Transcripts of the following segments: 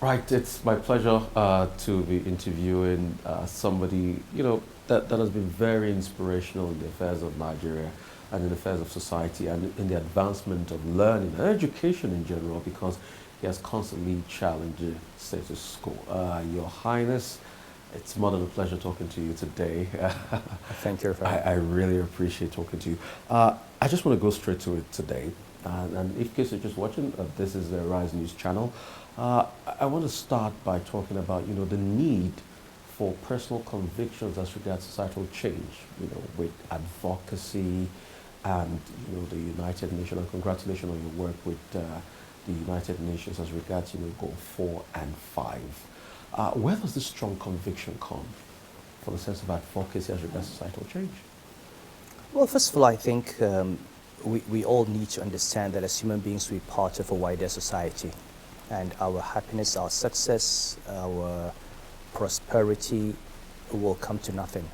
Right, it's my pleasure to be interviewing somebody, that has been very inspirational in the affairs of Nigeria and in the affairs of society and in the advancement of learning and education in general because he has constantly challenged the status quo. Your Highness, it's more than a pleasure talking to you today. Thank you for I really appreciate talking to you. I just want to go straight to it today. And if in case you're just watching, this is the Rise News channel. I want to start by talking about, the need for personal convictions as regards societal change, with advocacy and, the United Nations. And congratulations on your work with the United Nations as regards, goal 4 and 5. Where does this strong conviction come for the sense of advocacy as regards societal change? Well, first of all, I think we all need to understand that as human beings, we're part of a wider society. And our happiness, our success, our prosperity will come to nothing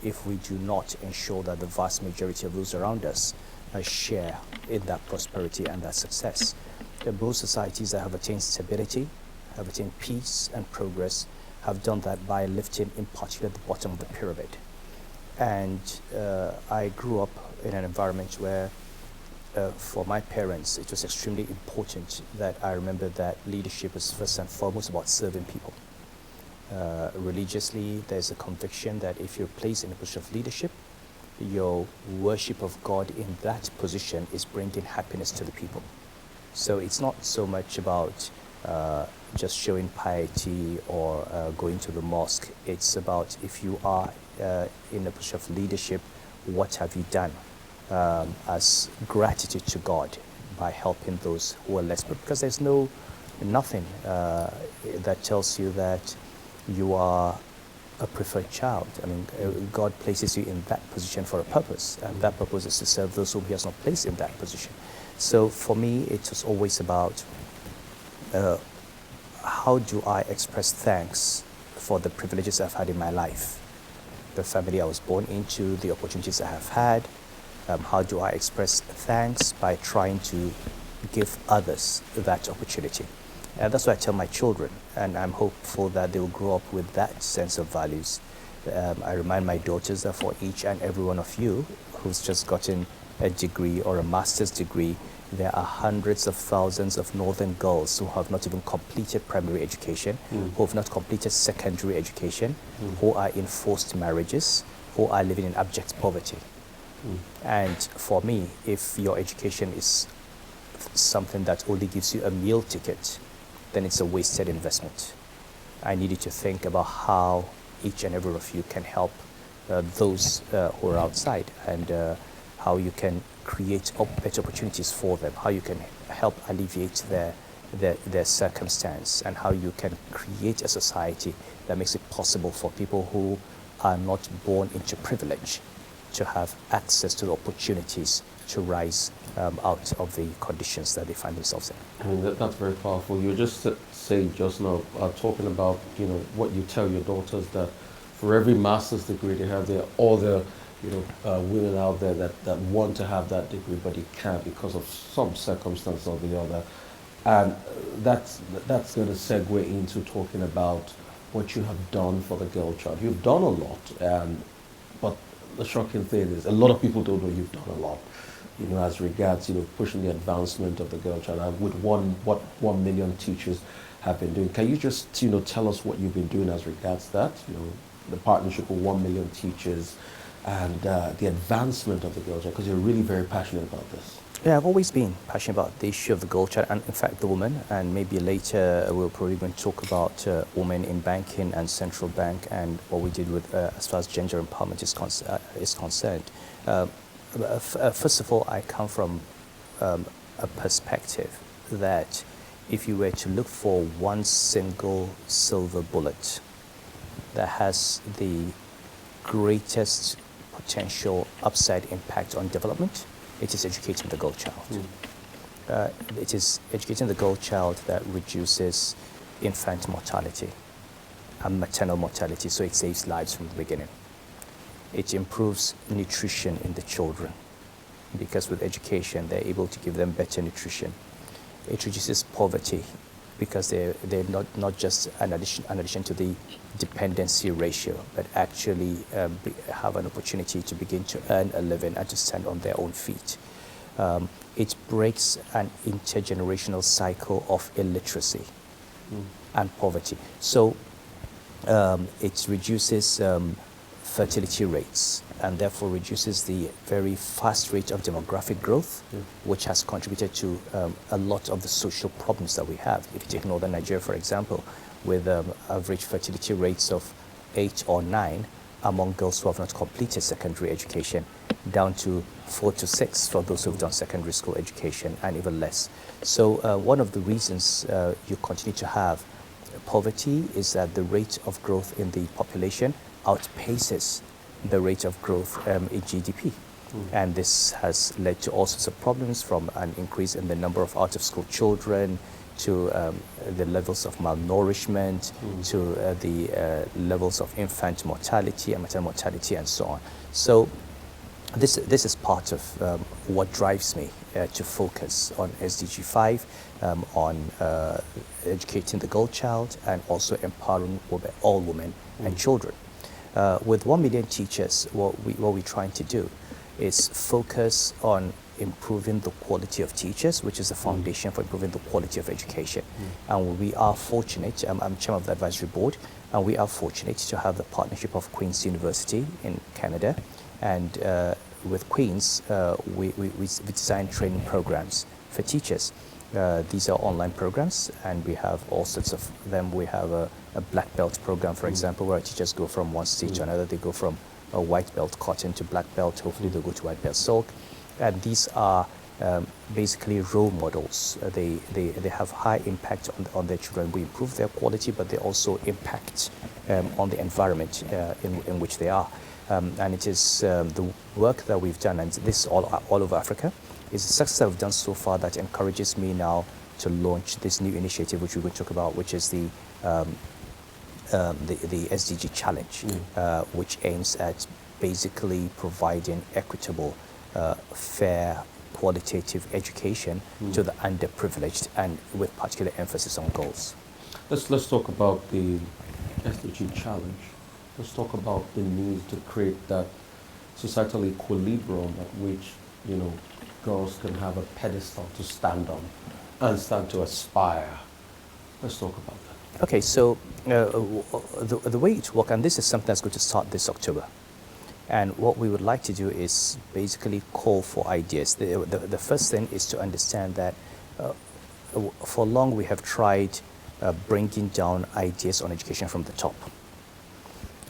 if we do not ensure that the vast majority of those around us share in that prosperity and that success. Both societies that have attained stability, have attained peace and progress, have done that by lifting in particular the bottom of the pyramid. And I grew up in an environment where for my parents, it was extremely important that I remember that leadership is first and foremost about serving people. Religiously, there's a conviction that if you're placed in a position of leadership, your worship of God in that position is bringing happiness to the people. So it's not so much about just showing piety or going to the mosque. It's about if you are in a position of leadership, what have you done as gratitude to God by helping those who are less, because there's nothing that tells you that you are a preferred child. I mean, God places you in that position for a purpose, and that purpose is to serve those whom He has not placed in that position. So for me, it was always about how do I express thanks for the privileges I've had in my life, the family I was born into, the opportunities I have had. How do I express thanks? By trying to give others that opportunity. And that's what I tell my children, and I'm hopeful that they will grow up with that sense of values. I remind my daughters that for each and every one of you who's just gotten a degree or a master's degree, there are hundreds of thousands of northern girls who have not even completed primary education, who have not completed secondary education, who are in forced marriages, who are living in abject poverty. And for me, if your education is something that only gives you a meal ticket, then it's a wasted investment. I need you to think about how each and every of you can help those who are outside, and how you can create better opportunities for them, how you can help alleviate their circumstance, and how you can create a society that makes it possible for people who are not born into privilege to have access to the opportunities to rise out of the conditions that they find themselves in. I mean, that's very powerful. You were just saying just now, talking about, what you tell your daughters, that for every master's degree they have, there are all the, women out there that want to have that degree, but you can't because of some circumstance or the other. And that's going to segue into talking about what you have done for the girl child. You've done a lot, but the shocking thing is a lot of people don't know you've done a lot, as regards, pushing the advancement of the girl child. And with what 1 million teachers have been doing. Can you just, tell us what you've been doing as regards that, the partnership with 1 million teachers and the advancement of the girl child, because you're really very passionate about this. Yeah, I've always been passionate about the issue of the girl child and, in fact, the woman. And maybe later we'll probably going to talk about women in banking and central bank and what we did with as far as gender empowerment is concerned. First of all, I come from a perspective that if you were to look for one single silver bullet that has the greatest potential upside impact on development, it is educating the girl child. It is educating the girl child that reduces infant mortality and maternal mortality, so it saves lives from the beginning. It improves nutrition in the children, because with education, they're able to give them better nutrition. It reduces poverty because they're not just an addition to the dependency ratio, but actually have an opportunity to begin to earn a living and to stand on their own feet. It breaks an intergenerational cycle of illiteracy and poverty. So it reduces fertility rates and therefore reduces the very fast rate of demographic growth, which has contributed to a lot of the social problems that we have. If you take Northern Nigeria, for example, with average fertility rates of 8 or 9 among girls who have not completed secondary education, down to 4 to 6 for those who've done secondary school education, and even less. So one of the reasons you continue to have poverty is that the rate of growth in the population outpaces the rate of growth in GDP. And this has led to all sorts of problems, from an increase in the number of out-of-school children, to the levels of malnourishment, to the levels of infant mortality and maternal mortality, and so on. So this is part of what drives me to focus on SDG 5, on educating the girl child, and also empowering all women and children. With 1 million teachers, what we're trying to do is focus on improving the quality of teachers, which is the foundation for improving the quality of education. And we are fortunate, I'm chairman of the advisory board, and we are fortunate to have the partnership of Queen's University in Canada. And with Queen's, we design training programs for teachers. These are online programs, and we have all sorts of them. We have a black belt program, for example, where teachers go from one stage to another. They go from a white belt cotton to black belt. Hopefully they'll go to white belt silk. And these are basically role models. They have high impact on their children. We improve their quality, but they also impact on the environment in which they are. And it is the work that we've done, and this all over Africa, is the success that we've done so far that encourages me now to launch this new initiative, which we will talk about, which is the SDG Challenge, which aims at basically providing equitable, fair, qualitative education to the underprivileged, and with particular emphasis on girls. Let's talk about the SDG Challenge. Let's talk about the need to create that societal equilibrium at which, girls can have a pedestal to stand on and stand to aspire. Let's talk about that. Okay, so the way it works, and this is something that's going to start this October. And what we would like to do is basically call for ideas. The first thing is to understand that for long we have tried bringing down ideas on education from the top.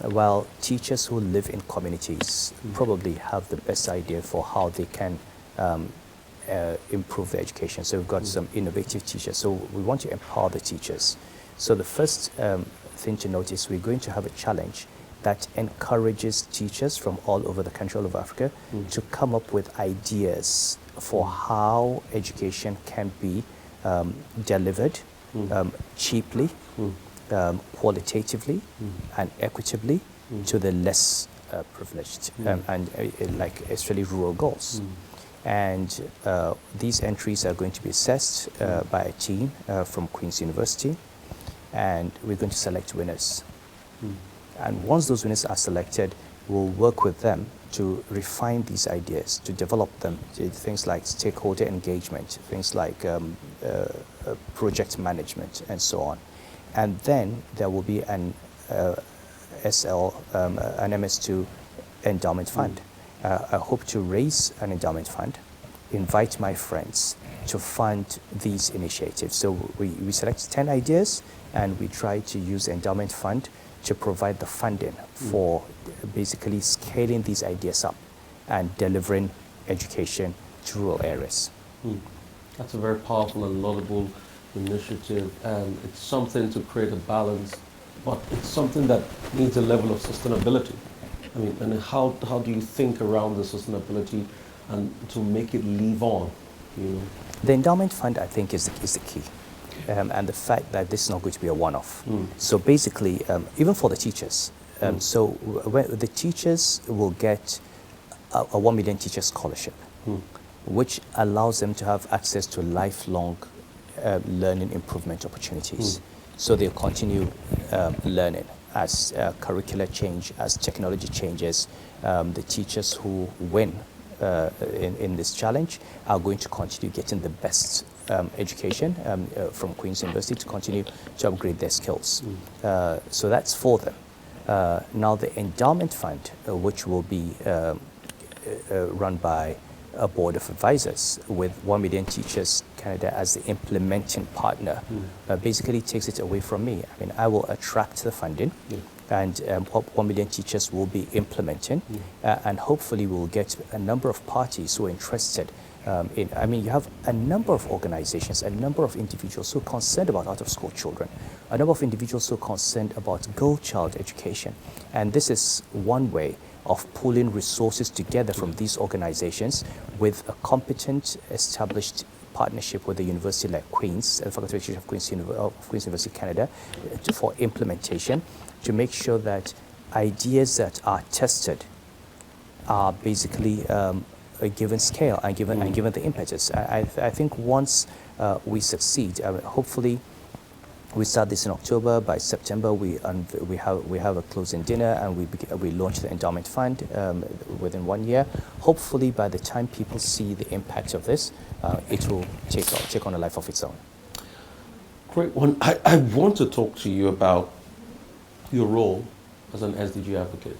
While teachers who live in communities probably have the best idea for how they can improve their education. So we've got some innovative teachers. So we want to empower the teachers. So the first thing to note is we're going to have a challenge that encourages teachers from all over the country, all over Africa, to come up with ideas for how education can be delivered cheaply, qualitatively, and equitably to the less privileged, and especially rural girls. And these entries are going to be assessed by a team from Queen's University, and we're going to select winners. And once those winners are selected, we'll work with them to refine these ideas, to develop them, things like stakeholder engagement, things like project management, and so on. And then there will be an an MS2 endowment fund. I hope to raise an endowment fund, invite my friends to fund these initiatives. So we select 10 ideas, and we try to use endowment fund to provide the funding for basically scaling these ideas up and delivering education to rural areas. That's a very powerful and laudable initiative, and it's something to create a balance, but it's something that needs a level of sustainability. I mean, and how do you think around the sustainability and to make it live on, The endowment fund, I think, is the key. And the fact that this is not going to be a one-off. So basically, even for the teachers, so the teachers will get a 1 million teacher scholarship, which allows them to have access to lifelong learning improvement opportunities. So they'll continue learning as curricula change, as technology changes. The teachers who win in this challenge are going to continue getting the best education from Queen's University to continue to upgrade their skills. So that's for them. Now the Endowment Fund, which will be run by a board of advisors with 1 Million Teachers Canada as the implementing partner, basically takes it away from me. I mean, I will attract the funding, and 1 Million Teachers will be implementing, and hopefully we'll get a number of parties who are interested in. I mean, you have a number of organizations, a number of individuals who are concerned about out-of-school children, a number of individuals who are concerned about girl child education, and this is one way of pulling resources together from these organizations with a competent, established partnership with a university like Queen's, the Faculty of Education of Queen's University Canada, for implementation, to make sure that ideas that are tested are basically a given scale and given the impetus. I think once we succeed, hopefully we start this in October. By September, we have a closing dinner, and we launch the Endowment Fund within 1 year. Hopefully, by the time people see the impact of this, it will take on a life of its own. Great one. I want to talk to you about your role as an SDG advocate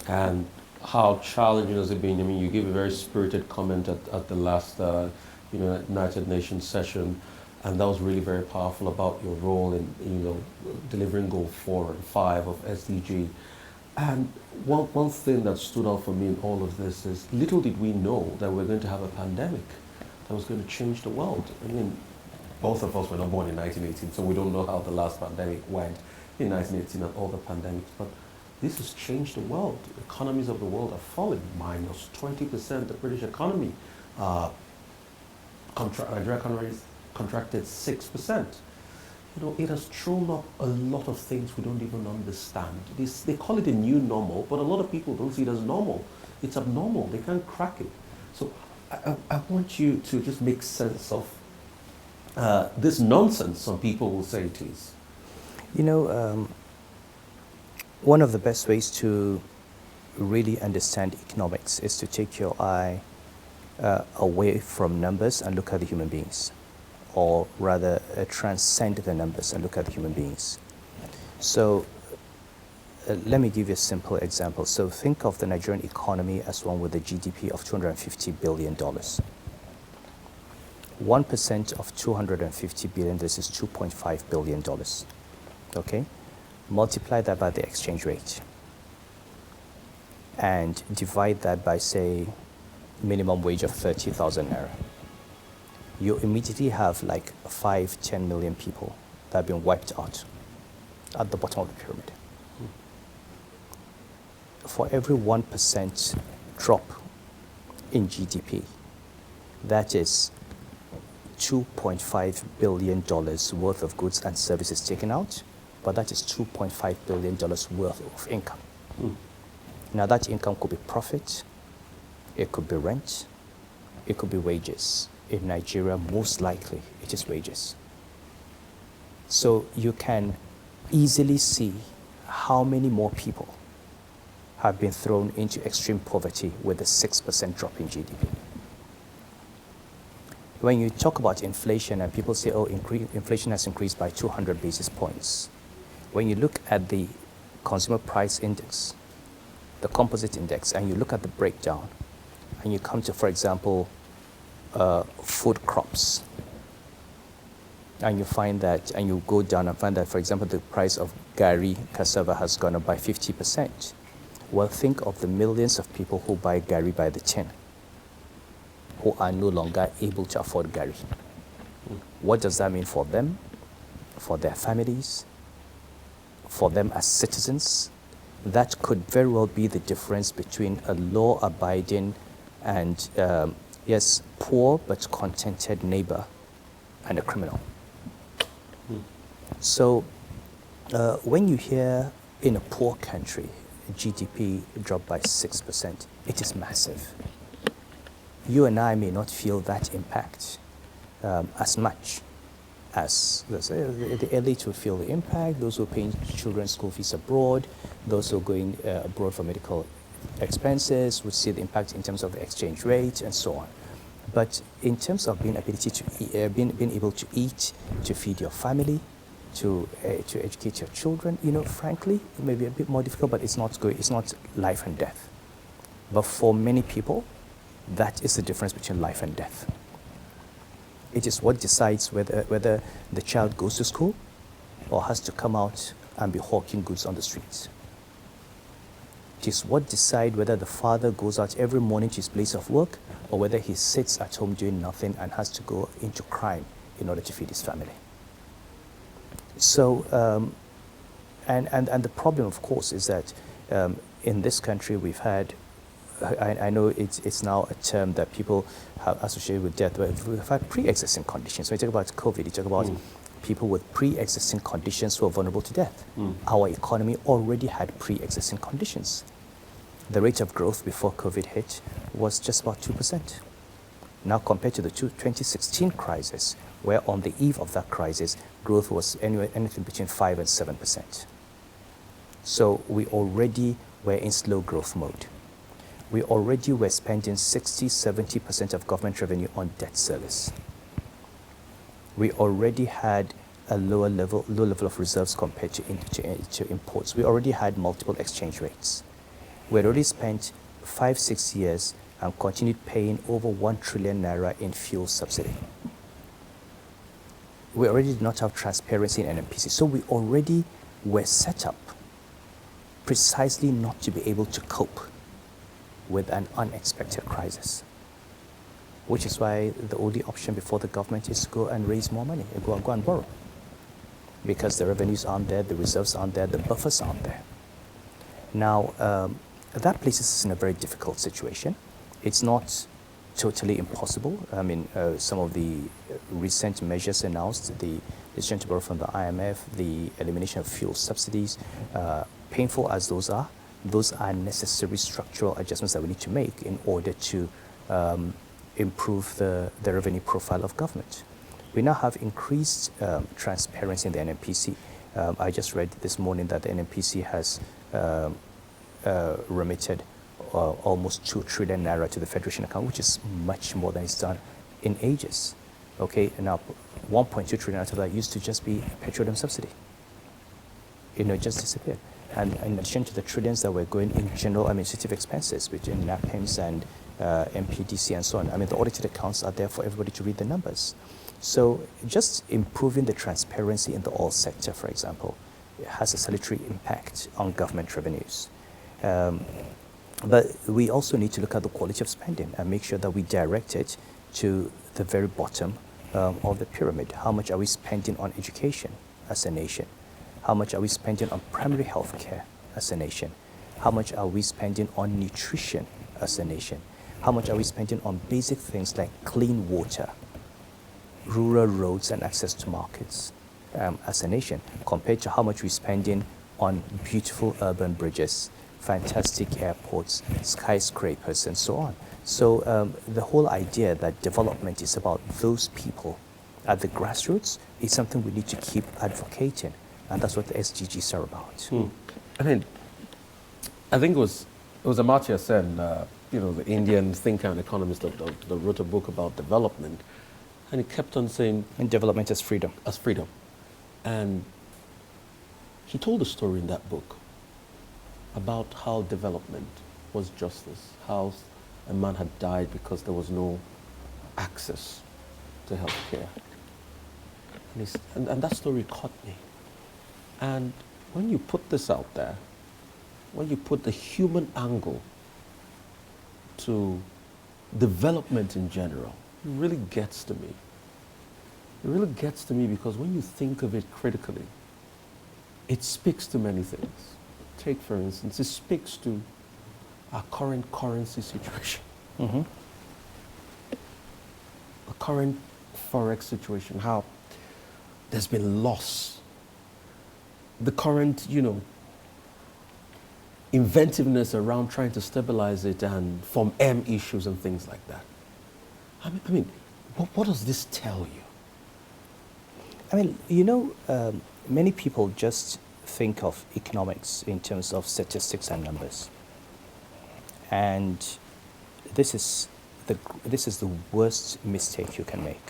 and how challenging has it been. I mean, you gave a very spirited comment at the last United Nations session. And that was really very powerful about your role in, delivering goal 4 and 5 of SDG. And one thing that stood out for me in all of this is little did we know that we're going to have a pandemic that was going to change the world. I mean, both of us were not born in 1918, so we don't know how the last pandemic went in 1918 and all the pandemics. But this has changed the world. Economies of the world are falling, minus 20%. The British economy, Nigeria economy contracted 6%. It has thrown up a lot of things we don't even understand. They call it a new normal, but a lot of people don't see it as normal. It's abnormal. They can't crack it. So I want you to just make sense of this nonsense some people will say it is. One of the best ways to really understand economics is to take your eye away from numbers and look at the human beings, or rather transcend the numbers and look at the human beings. So let me give you a simple example. So think of the Nigerian economy as one with a GDP of $250 billion. 1% of 250 billion, this is $2.5 billion. Okay? Multiply that by the exchange rate and divide that by, say, minimum wage of 30,000 naira. You immediately have like 5-10 million people that have been wiped out at the bottom of the pyramid. For every 1% drop in GDP, that is $2.5 billion worth of goods and services taken out, but that is $2.5 billion worth of income. Now that income could be profit, it could be rent, it could be wages. In Nigeria, most likely it is wages. So you can easily see how many more people have been thrown into extreme poverty with a 6% drop in GDP. When you talk about inflation and people say, oh, inflation has increased by 200 basis points. When you look at the consumer price index, the composite index, and you look at the breakdown, and you come to, for example, food crops, and you find that, and you go down and find that, for example, the price of gari cassava has gone up by 50%. Well, think of the millions of people who buy gari by the tin, who are no longer able to afford gari. What does that mean for them, for their families, for them as citizens? That could very well be the difference between a law-abiding and, yes, poor but contented neighbor and a criminal. So when you hear in a poor country, GDP dropped by 6%, it is massive. You and I may not feel that impact as much as the elite will feel the impact, those who are paying children's school fees abroad, those who are going abroad for medical expenses would see the impact in terms of the exchange rate and so on. But in terms of being able to eat, to feed your family, to educate your children, frankly, it may be a bit more difficult, but it's not life and death. But for many people, that is the difference between life and death. It is what decides whether the child goes to school or has to come out and be hawking goods on the streets. It is what decides whether the father goes out every morning to his place of work or whether he sits at home doing nothing and has to go into crime in order to feed his family. So, and the problem, of course, is that in this country we've had, I know it's now a term that people have associated with death, but we've had pre-existing conditions. When you talk about COVID, you talk about people with pre-existing conditions who are vulnerable to death. Our economy already had pre-existing conditions. The rate of growth before COVID hit was just about 2%. Now compared to the 2016 crisis, where on the eve of that crisis, growth was anything between 5 and 7%. So we already were in slow growth mode. We already were spending 60-70% of government revenue on debt service. We already had a low level of reserves compared to imports. We already had multiple exchange rates. We had already spent 5-6 years and continued paying over 1 trillion naira in fuel subsidy. We already did not have transparency in Nnpc. So we already were set up precisely not to be able to cope with an unexpected crisis, which is why the only option before the government is to go and raise more money, and go and borrow, because the revenues aren't there, the reserves aren't there, the buffers aren't there. Now, that places us in a very difficult situation. It's not totally impossible. I mean, some of the recent measures announced, the decision to borrow from the IMF, the elimination of fuel subsidies, painful as those are necessary structural adjustments that we need to make in order to improve the revenue profile of government. We now have increased transparency in the Nnpc. I just read this morning that the Nnpc has remitted almost 2 trillion naira to the Federation account, which is much more than it's done in ages. Okay, and now 1.2 trillion out of that used to just be petroleum subsidy. It just disappeared. And in addition to the trillions that were going in general administrative expenses between NAPIMS and MPDC and so on, I mean, the audited accounts are there for everybody to read the numbers. So just improving the transparency in the oil sector, for example, has a salutary impact on government revenues. But we also need to look at the quality of spending and make sure that we direct it to the very bottom of the pyramid. How much are we spending on education as a nation? How much are we spending on primary health care as a nation? How much are we spending on nutrition as a nation? How much are we spending on basic things like clean water, rural roads and access to markets as a nation, compared to how much we're spending on beautiful urban bridges, fantastic airports, skyscrapers, and so on. So the whole idea that development is about those people at the grassroots is something we need to keep advocating. And that's what the SDGs are about. I mean, I think it was Amartya Sen, the Indian thinker and economist that wrote a book about development, and he kept on saying, and development as freedom. As freedom. And he told a story in that book about how development was justice, how a man had died because there was no access to health care. And that story caught me. And when you put this out there, when you put the human angle to development in general, it really gets to me. It really gets to me because when you think of it critically, it speaks to many things. Take, for instance, it speaks to our current currency situation, the current forex situation, how there's been loss. The current, inventiveness around trying to stabilize it and from issues and things like that. I mean, what does this tell you? I mean, many people just think of economics in terms of statistics and numbers. And this is the worst mistake you can make.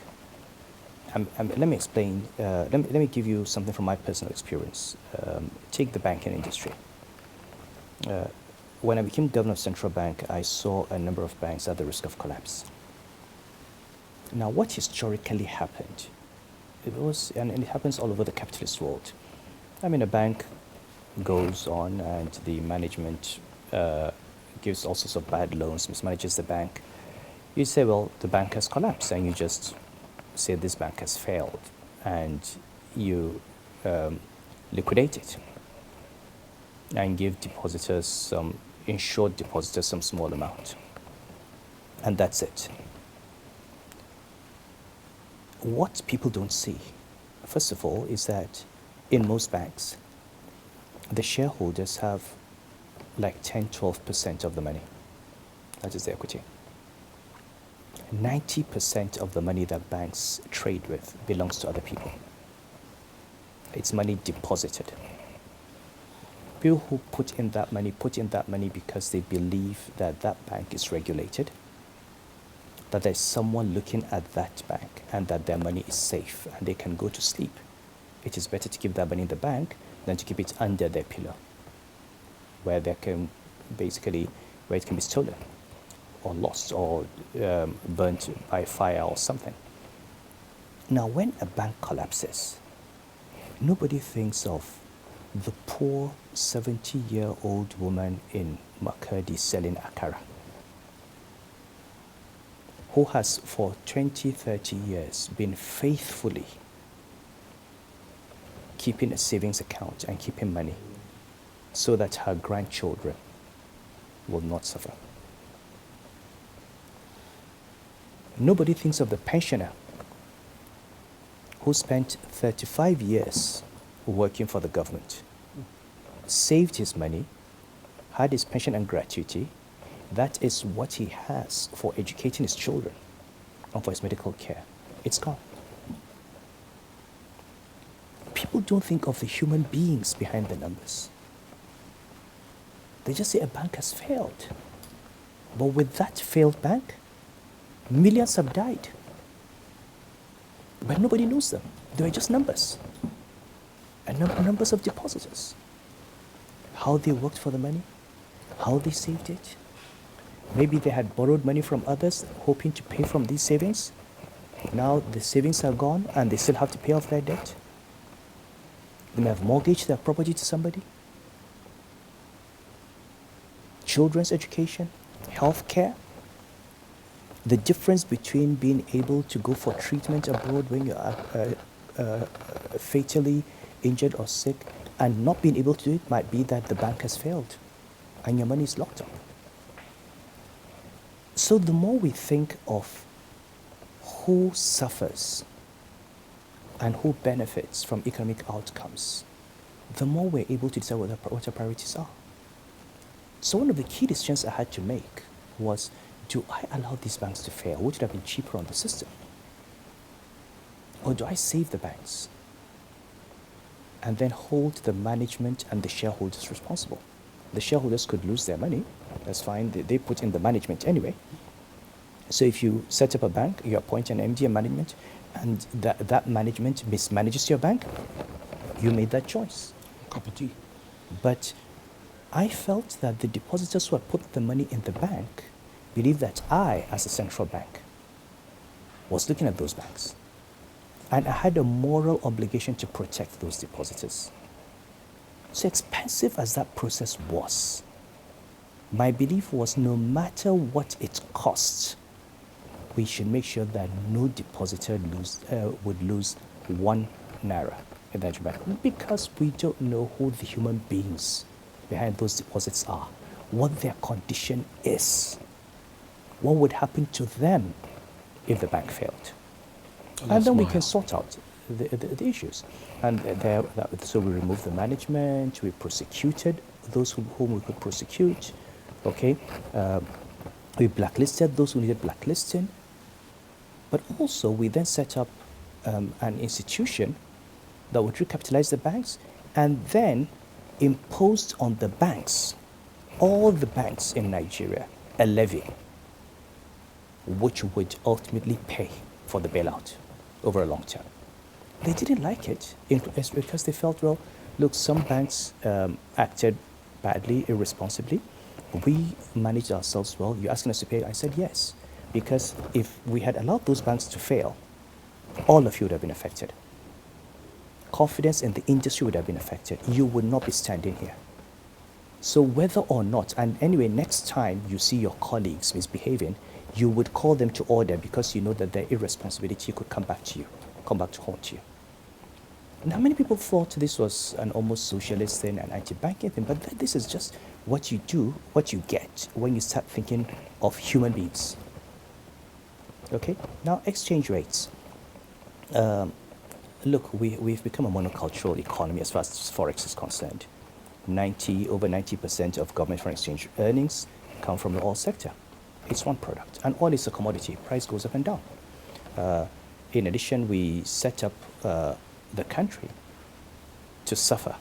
Let me explain. Let me give you something from my personal experience. Take the banking industry. When I became governor of Central Bank, I saw a number of banks at the risk of collapse. Now, what historically happened? And it happens all over the capitalist world. I mean, a bank goes on and the management gives all sorts of bad loans, mismanages the bank. You say, well, the bank has collapsed, and you just say this bank has failed, and you liquidate it and give insured depositors some small amount. And that's it. What people don't see, first of all, is that in most banks, the shareholders have like 10, 12% of the money. That is the equity. 90% of the money that banks trade with belongs to other people. It's money deposited. People who put in that money because they believe that that bank is regulated, that there's someone looking at that bank, and that their money is safe and they can go to sleep. It is better to keep that money in the bank than to keep it under their pillow, where it can be stolen or lost or burnt by fire or something. Now, when a bank collapses, nobody thinks of the poor 70-year-old woman in Makurdi selling akara, who has for 20, 30 years been faithfully keeping a savings account and keeping money so that her grandchildren will not suffer. Nobody thinks of the pensioner who spent 35 years working for the government, saved his money, had his pension and gratuity. That is what he has for educating his children and for his medical care. It's gone. People don't think of the human beings behind the numbers. They just say a bank has failed. But with that failed bank, millions have died. But nobody knows them. They were just numbers. And numbers of depositors. How they worked for the money, how they saved it. Maybe they had borrowed money from others, hoping to pay from these savings. Now the savings are gone and they still have to pay off their debt. They may have mortgaged their property to somebody. Children's education, health care. The difference between being able to go for treatment abroad when you are fatally injured or sick and not being able to do it might be that the bank has failed and your money is locked up. So the more we think of who suffers and who benefits from economic outcomes, the more we're able to decide what our priorities are. So one of the key decisions I had to make was, do I allow these banks to fail, which would have been cheaper on the system? Or do I save the banks and then hold the management and the shareholders responsible? The shareholders could lose their money. That's fine. They put in the management anyway. So if you set up a bank, you appoint an MD and management, and that management mismanages your bank, you made that choice. Cup of tea. But I felt that the depositors who had put the money in the bank believed that I, as a central bank, was looking at those banks. And I had a moral obligation to protect those depositors. So expensive as that process was, my belief was no matter what it costs, we should make sure that no depositor would lose 1 naira in the Nigerian bank, because we don't know who the human beings behind those deposits are, what their condition is, what would happen to them if the bank failed. And then we can sort out the issues. And so we removed the management, we prosecuted those whom we could prosecute, okay? We blacklisted those who needed blacklisting. But also we then set up an institution that would recapitalize the banks and then imposed on the banks, all the banks in Nigeria, a levy which would ultimately pay for the bailout over a long term. They didn't like it because they felt, well, look, some banks acted badly, irresponsibly. We managed ourselves well. You're asking us to pay? I said yes, because if we had allowed those banks to fail, all of you would have been affected. Confidence in the industry would have been affected. You would not be standing here. So whether or not, and anyway, next time you see your colleagues misbehaving, you would call them to order because you know that their irresponsibility could come back to you, come back to haunt you. Now, many people thought this was an almost socialist thing, an anti-banking thing, but this is just what you do, what you get when you start thinking of human beings. Okay? Now, exchange rates. Look, we've become a monocultural economy as far as Forex is concerned. Over 90% of government foreign exchange earnings come from the oil sector. It's one product. And oil is a commodity. Price goes up and down. In addition, we set up the country to suffer.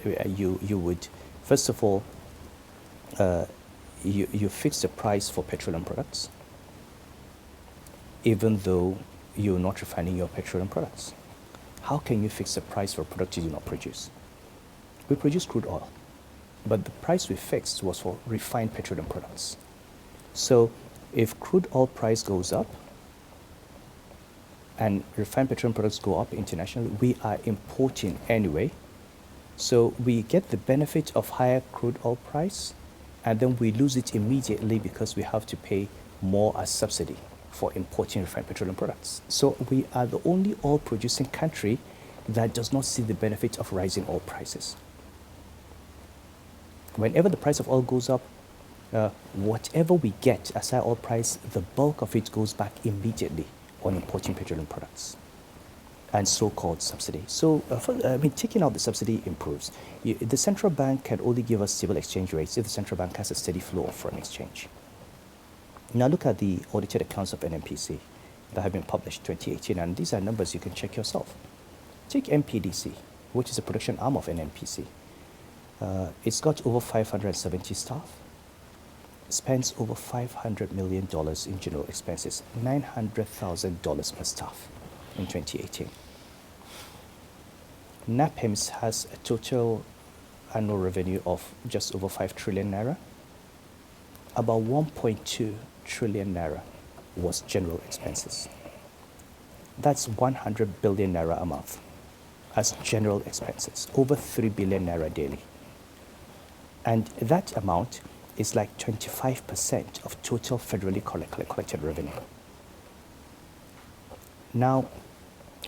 You would, first of all, you fix the price for petroleum products, even though you're not refining your petroleum products. How can you fix the price for a product you do not produce? We produce crude oil, but the price we fixed was for refined petroleum products. So if crude oil price goes up and refined petroleum products go up internationally, we are importing anyway. So we get the benefit of higher crude oil price, and then we lose it immediately because we have to pay more as subsidy for importing refined petroleum products. So we are the only oil producing country that does not see the benefit of rising oil prices. Whenever the price of oil goes up, whatever we get as high oil price, the bulk of it goes back immediately on importing petroleum products and so-called subsidy. So, taking out the subsidy improves. The central bank can only give us stable exchange rates if the central bank has a steady flow of foreign exchange. Now look at the audited accounts of Nnpc that have been published 2018, and these are numbers you can check yourself. Take MPDC, which is a production arm of Nnpc. It's got over 570 staff, spends over $500 million in general expenses, $900,000 per staff in 2018. NAPIMS has a total annual revenue of just over 5 trillion naira. About 1.2 trillion naira was general expenses. That's 100 billion naira a month as general expenses, over 3 billion naira daily. And that amount is like 25% of total federally collected revenue. Now,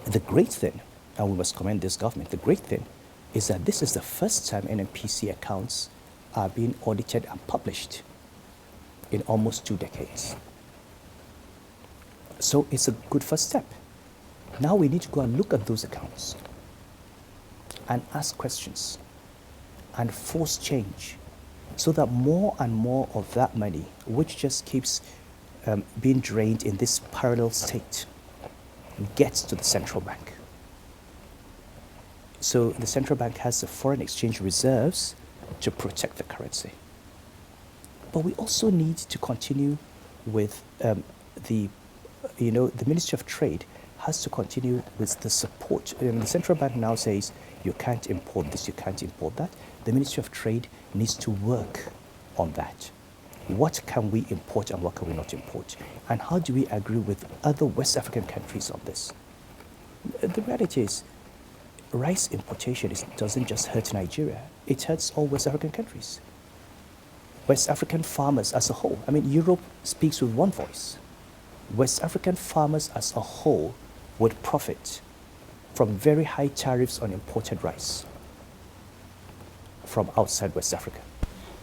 the great thing, and we must commend this government, the great thing is that this is the first time Nnpc accounts are being audited and published in almost 2 decades. So it's a good first step. Now we need to go and look at those accounts and ask questions and force change so that more and more of that money, which just keeps being drained in this parallel state, gets to the central bank. So the central bank has the foreign exchange reserves to protect the currency. But we also need to continue with the Ministry of Trade has to continue with the support. The central bank now says you can't import this, you can't import that. The Ministry of Trade needs to work on that. What can we import and what can we not import? And how do we agree with other West African countries on this? The reality is, rice importation doesn't just hurt Nigeria, it hurts all West African countries. West African farmers as a whole. Europe speaks with one voice. West African farmers as a whole would profit from very high tariffs on imported rice from outside West Africa.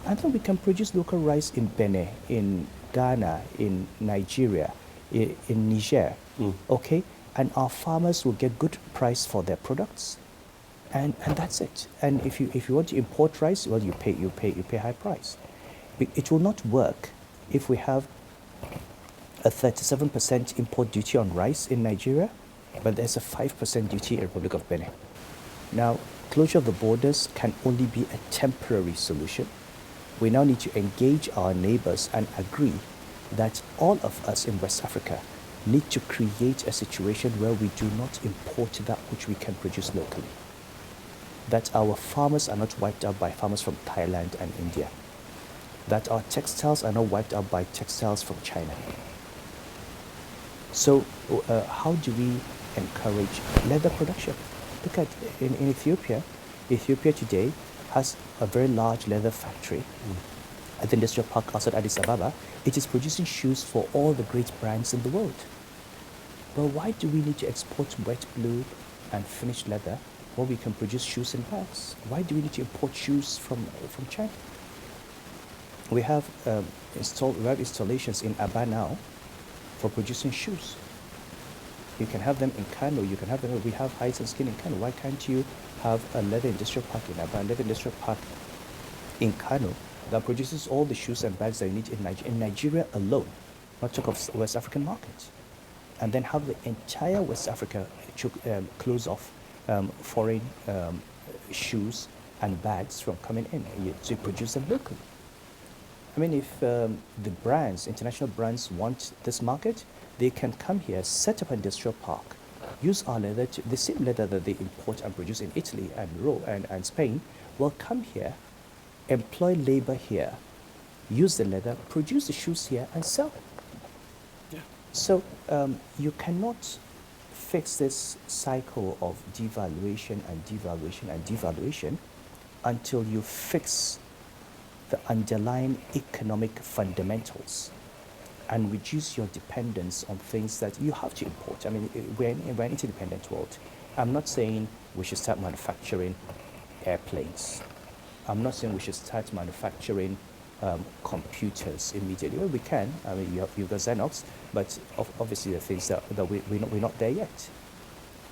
And then we can produce local rice in Benin, in Ghana, in Nigeria, in Niger, okay? And our farmers will get good price for their products, and that's it. And if you want to import rice, well, you pay high price. It will not work if we have a 37% import duty on rice in Nigeria, but there's a 5% duty in the Republic of Benin. Now, closure of the borders can only be a temporary solution. We now need to engage our neighbors and agree that all of us in West Africa need to create a situation where we do not import that which we can produce locally. That our farmers are not wiped out by farmers from Thailand and India. That our textiles are not wiped out by textiles from China. So how do we encourage leather production? Look at in Ethiopia. Ethiopia today has a very large leather factory at the industrial park outside Addis Ababa. It is producing shoes for all the great brands in the world. But why do we need to export wet blue and finished leather when we can produce shoes and bags? Why do we need to import shoes from China? We have installations in Aba now for producing shoes. You can have them in KANO, you can have them, we have hides and skin in KANO. Why can't you have a leather industrial park in Aba, a leather industrial park in KANO that produces all the shoes and bags that you need in Nigeria alone, not talk of West African markets, and then have the entire West Africa close off foreign shoes and bags from coming in to produce them locally. I mean, if the brands, international brands want this market, they can come here, set up an industrial park, use our leather, the same leather that they import and produce in Italy and Spain, will come here, employ labor here, use the leather, produce the shoes here and sell. Yeah. So you cannot fix this cycle of devaluation and devaluation and devaluation until you fix the underlying economic fundamentals and reduce your dependence on things that you have to import. I mean, we're an interdependent world. I'm not saying we should start manufacturing airplanes. I'm not saying we should start manufacturing computers immediately. Well, we can. I mean, you've got Xerox, but obviously the things that we're not there yet.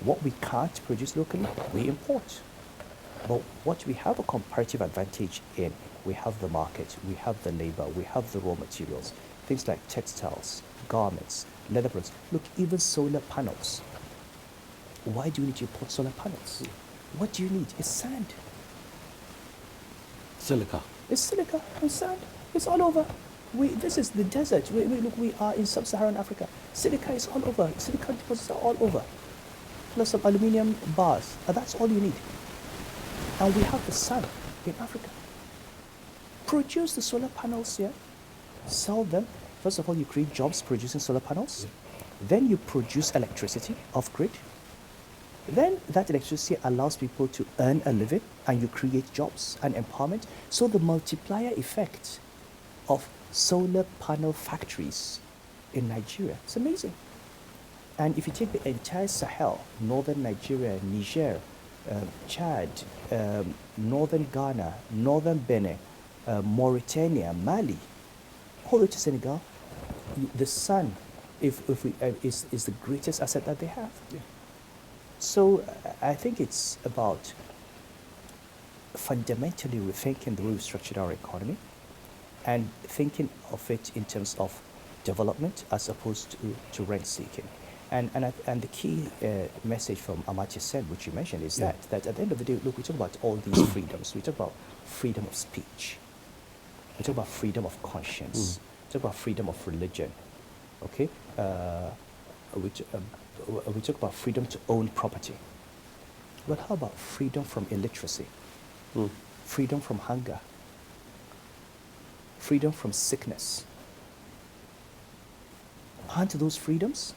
What we can't produce locally, we import. But what we have a comparative advantage in, we have the market, we have the labor, we have the raw materials, things like textiles, garments, leather products. Look, even solar panels. Why do you need to import solar panels? What do you need? It's sand. Silica. It's silica and sand. It's all over. This is the desert. Look, we are in sub-Saharan Africa. Silica is all over. Silica deposits are all over. Plus some aluminium bars. And that's all you need. And we have the sun in Africa. Produce the solar panels here. Sell them. First of all, you create jobs producing solar panels. Yeah. Then you produce electricity off-grid. Then that electricity allows people to earn a living and you create jobs and empowerment. So the multiplier effect of solar panel factories in Nigeria is amazing. And if you take the entire Sahel, northern Nigeria, Niger, Chad, northern Ghana, northern Benin, Mauritania, Mali, all the way to Senegal, the sun is the greatest asset that they have. Yeah. So I think it's about fundamentally rethinking the way we've structured our economy and thinking of it in terms of development as opposed to rent seeking. And the key message from Amartya Sen, which you mentioned, is that at the end of the day, look, we talk about all these freedoms. We talk about freedom of speech. We talk about freedom of conscience. We talk about freedom of religion. Okay? We talk about freedom to own property. But how about freedom from illiteracy? Freedom from hunger? Freedom from sickness? Aren't those freedoms?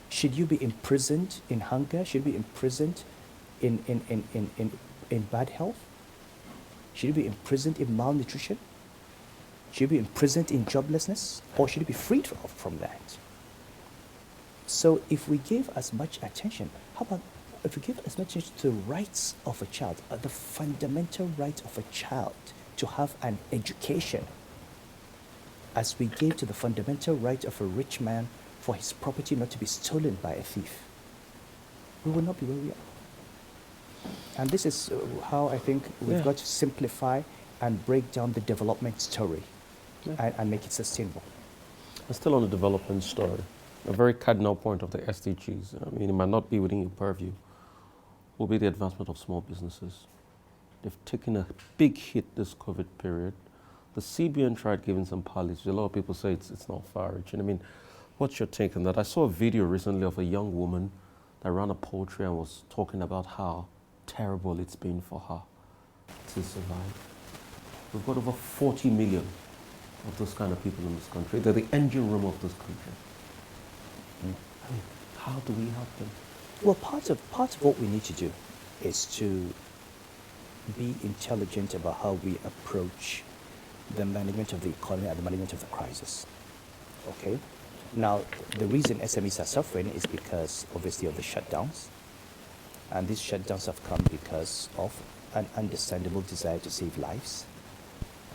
Should you be imprisoned in hunger? Should you be imprisoned in bad health? Should you be imprisoned in malnutrition? Should you be imprisoned in joblessness? Or should you be freed from that? So if we give as much attention, how about if we give as much attention to the rights of a child, the fundamental right of a child to have an education, as we gave to the fundamental right of a rich man for his property not to be stolen by a thief, we will not be where we are. And this is how I think we've got to simplify and break down the development story and make it sustainable. I'm still on the development story. A very cardinal point of the SDGs. I mean, it might not be within your purview, will be the advancement of small businesses. They've taken a big hit this COVID period. The CBN tried giving some policies. A lot of people say it's not far-reaching. I mean, what's your take on that? I saw a video recently of a young woman that ran a poultry and was talking about how terrible it's been for her to survive. We've got over 40 million of those kind of people in this country. They're the engine room of this country. I mean, how do we help them? Well, part of what we need to do is to be intelligent about how we approach the management of the economy and the management of the crisis. Okay? Now, the reason SMEs are suffering is because, obviously, of the shutdowns. And these shutdowns have come because of an understandable desire to save lives.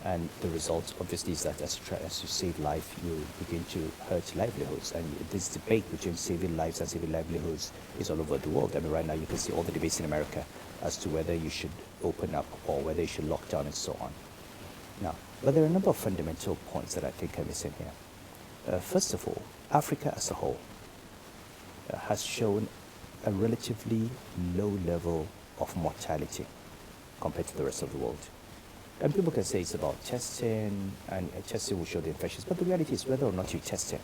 And the result, obviously, is that as you save life, you begin to hurt livelihoods. And this debate between saving lives and saving livelihoods is all over the world. I mean, right now, you can see all the debates in America as to whether you should open up or whether you should lock down and so on. Now, but there are a number of fundamental points that I think are missing here. First of all, Africa as a whole has shown a relatively low level of mortality compared to the rest of the world. And people can say it's about testing, and testing will show the infections, but the reality is whether or not you test it,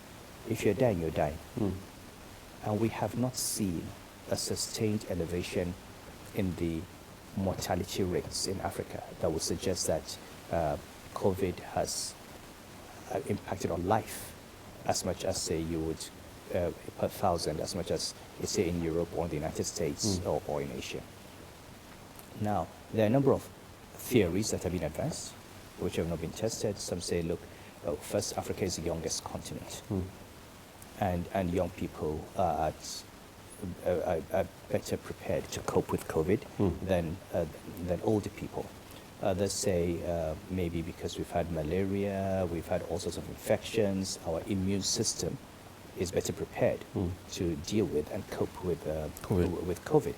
if you're dying, you're dying. And we have not seen a sustained elevation in the mortality rates in Africa that would suggest that COVID has impacted on life as much as, say, you would per thousand, as much as, say, in Europe or in the United States or in Asia. Now, there are a number of theories that have been advanced, which have not been tested. Some say, look, first, Africa is the youngest continent, and young people are better prepared to cope with COVID than older people. Others say maybe because we've had malaria, we've had all sorts of infections, our immune system is better prepared to deal with and cope with COVID.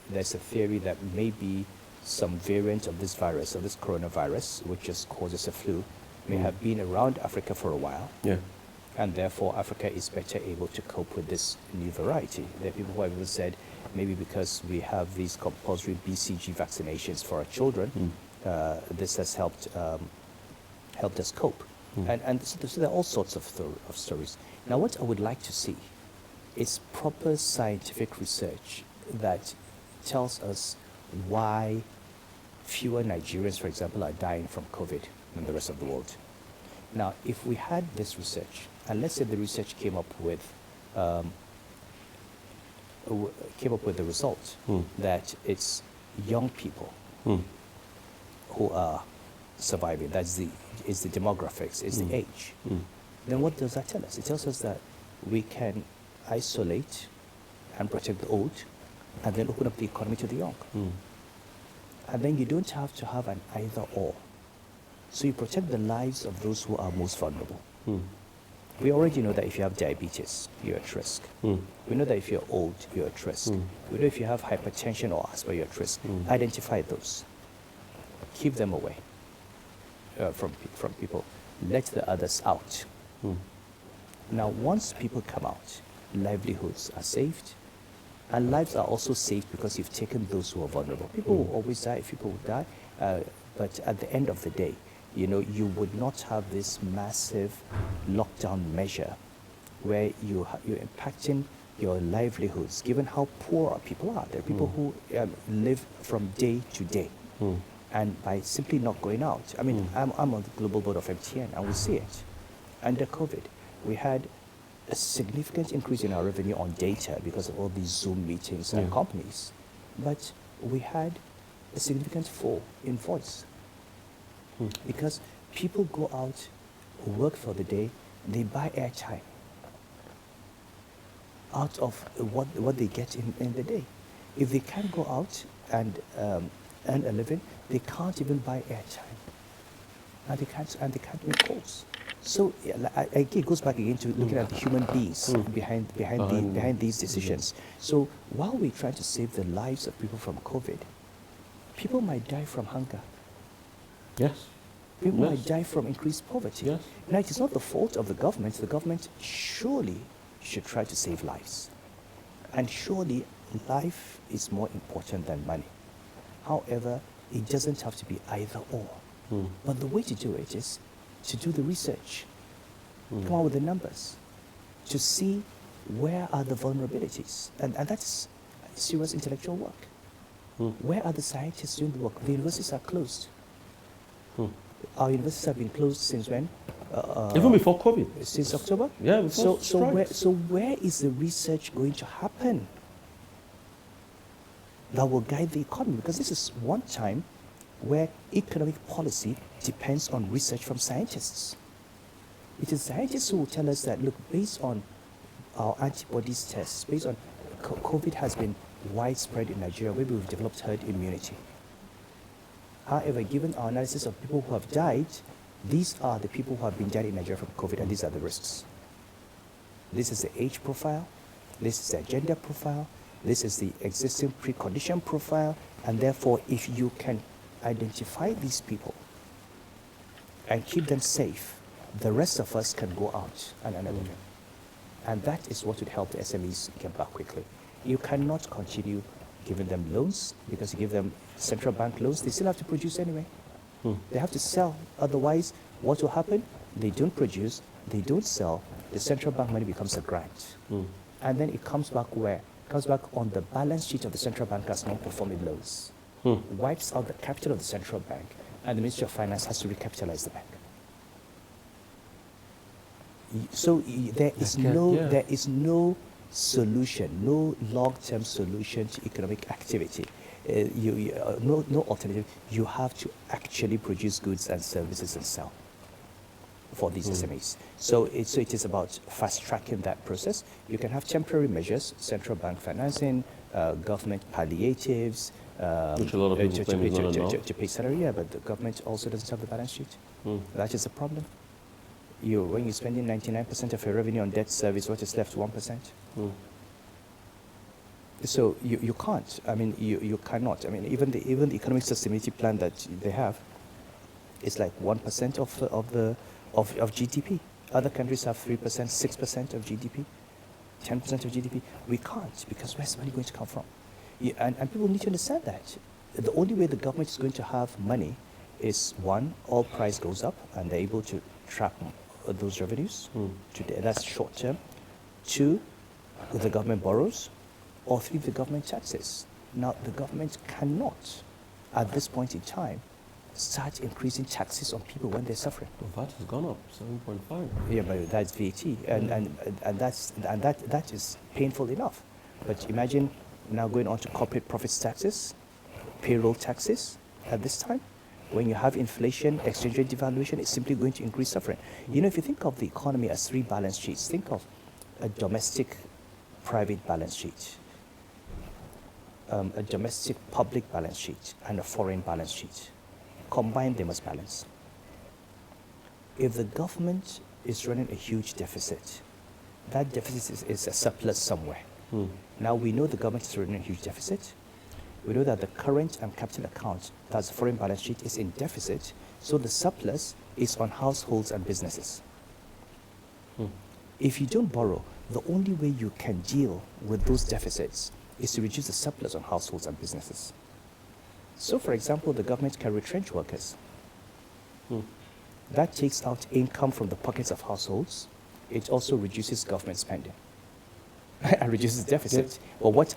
There's a theory that maybe some variant of this virus, of this coronavirus, which just causes a flu, may have been around Africa for a while. Yeah. And therefore, Africa is better able to cope with this new variety. There are people who have even said maybe because we have these compulsory BCG vaccinations for our children, this has helped us cope. And so there are all sorts of stories. Now, what I would like to see is proper scientific research that tells us why fewer Nigerians, for example, are dying from COVID than the rest of the world. Now, if we had this research, and let's say the research came up with the result that it's young people who are surviving, it's the demographics, it's the age, then what does that tell us? It tells us that we can isolate and protect the old and then open up the economy to the young. And then you don't have to have an either or. So you protect the lives of those who are most vulnerable. We already know that if you have diabetes, you're at risk. We know that if you're old, you're at risk. We know if you have hypertension or asthma, you're at risk. Identify those. Keep them away from people. Let the others out. Now, once people come out, livelihoods are saved, and lives are also saved because you've taken those who are vulnerable. People will always die, people will die, but at the end of the day, you would not have this massive lockdown measure where you're impacting your livelihoods, given how poor our people are. There are people who live from day to day, and by simply not going out. I mean, I'm on the global board of MTN, and we see it. Under COVID, we had a significant increase in our revenue on data because of all these Zoom meetings and companies, but we had a significant fall in voice because people go out, work for the day, they buy airtime out of what they get in the day. If they can't go out and earn a living, they can't even buy airtime, and they can't make calls. So it goes back again to looking at the human beings behind these decisions. So while we're trying to save the lives of people from COVID, people might die from hunger. Yes. People might die from increased poverty. Yes. Now, it is not the fault of the government. The government surely should try to save lives. And surely life is more important than money. However, it doesn't have to be either or. But the way to do it is to do the research, come out with the numbers, to see where are the vulnerabilities. And that's serious intellectual work. Where are the scientists doing the work? The universities are closed. Our universities have been closed since when? Even before COVID. Since October? Yeah, before So where is the research going to happen that will guide the economy? Because this is one time where economic policy depends on research from scientists. It is scientists who will tell us that, look, based on our antibodies tests, based on COVID has been widespread in Nigeria, maybe we've developed herd immunity. However, given our analysis of people who have died, these are the people who have been dead in Nigeria from COVID, and these are the risks. This is the age profile, this is the gender profile, this is the existing precondition profile, and therefore, if you can identify these people and keep them safe, the rest of us can go out and enable them. And that is what would help the SMEs get back quickly. You cannot continue giving them loans, because you give them central bank loans, they still have to produce anyway. They have to sell. Otherwise, what will happen? They don't produce, they don't sell, the central bank money becomes a grant. And then it comes back where? It comes back on the balance sheet of the central bank as non-performing loans. Wipes out the capital of the central bank, and the Ministry of Finance has to recapitalize the bank. So there is no solution, no long-term solution to economic activity. No alternative. You have to actually produce goods and services and sell for these SMEs. So it is about fast-tracking that process. You can have temporary measures, central bank financing, government palliatives, which a lot of people claim is not enough. To pay salary, yeah, but the government also doesn't have the balance sheet. That is the problem. When you're spending 99% of your revenue on debt service, what is left? 1%. So you can't. I mean, you cannot. I mean, even the economic sustainability plan that they have is like 1% of GDP. Other countries have 3%, 6% of GDP, 10% of GDP. We can't, because where's money going to come from? And people need to understand that. The only way the government is going to have money is, one, oil price goes up and they're able to track those revenues. That's short term. Two, the government borrows. Or three, the government taxes. Now, the government cannot, at this point in time, start increasing taxes on people when they're suffering. Well, VAT has gone up 7.5. Yeah, but that's VAT, and that is painful enough. But imagine now going on to corporate profits taxes, payroll taxes at this time. When you have inflation, exchange rate devaluation, it's simply going to increase suffering. You know, if you think of the economy as three balance sheets, think of a domestic private balance sheet, a domestic public balance sheet, and a foreign balance sheet. Combined, they must balance. If the government is running a huge deficit, that deficit is a surplus somewhere. Now, we know the government is running a huge deficit. We know that the current and capital account, that's the foreign balance sheet, is in deficit, so the surplus is on households and businesses. If you don't borrow, the only way you can deal with those deficits is to reduce the surplus on households and businesses. So, for example, the government can retrench workers. That takes out income from the pockets of households. It also reduces government spending and reduces deficit. But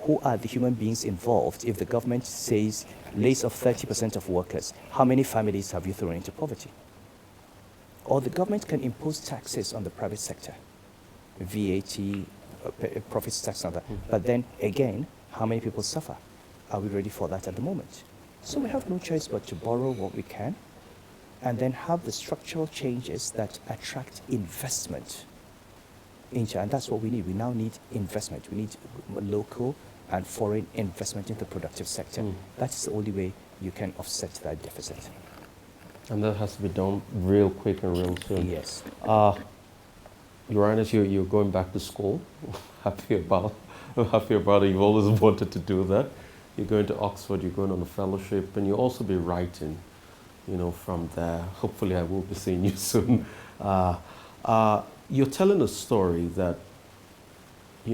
who are the human beings involved if the government says lays off 30% of workers? How many families have you thrown into poverty? Or the government can impose taxes on the private sector, VAT, profits tax and that. But then again, how many people suffer? Are we ready for that at the moment? So we have no choice but to borrow what we can and then have the structural changes that attract investment into, and that's what we need. We now need investment. We need local and foreign investment in the productive sector. That is the only way you can offset that deficit. And that has to be done real quick and real soon. Yes. Your Highness, you're going back to school. Happy about it. You've always wanted to do that. You're going to Oxford, you're going on a fellowship, and you'll also be writing, from there. Hopefully I will be seeing you soon. You're telling a story that